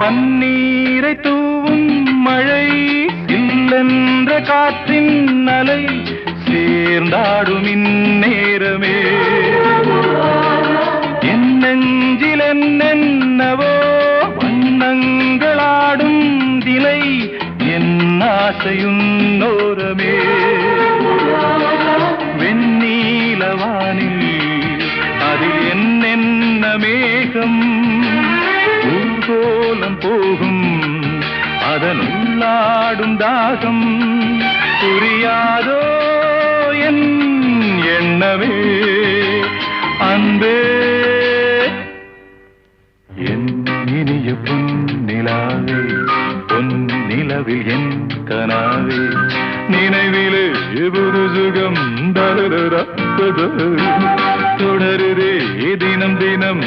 பன்னீரை தூவும் மழை இல்லென்ற காற்றின் அலை சேர்ந்தாடும் இந்நேரமே என் நெஞ்சில் என்னென்னவோ வண்ணங்களாடும் திலை என் ஆசையும் நோரமே வெண்ணீலவானில் அதில் என்னென்ன மேகம் ஊர்கோலம் போகும் அதன் உள்ளாடும் தாகம் புரியாதோ என் எண்ணமே அன்பே என் இனிய பொன்னிலாவே பொன்னிலவில் என் கனாவே நினைவிலே புது சுகம் தொடருதே தினம் தினம்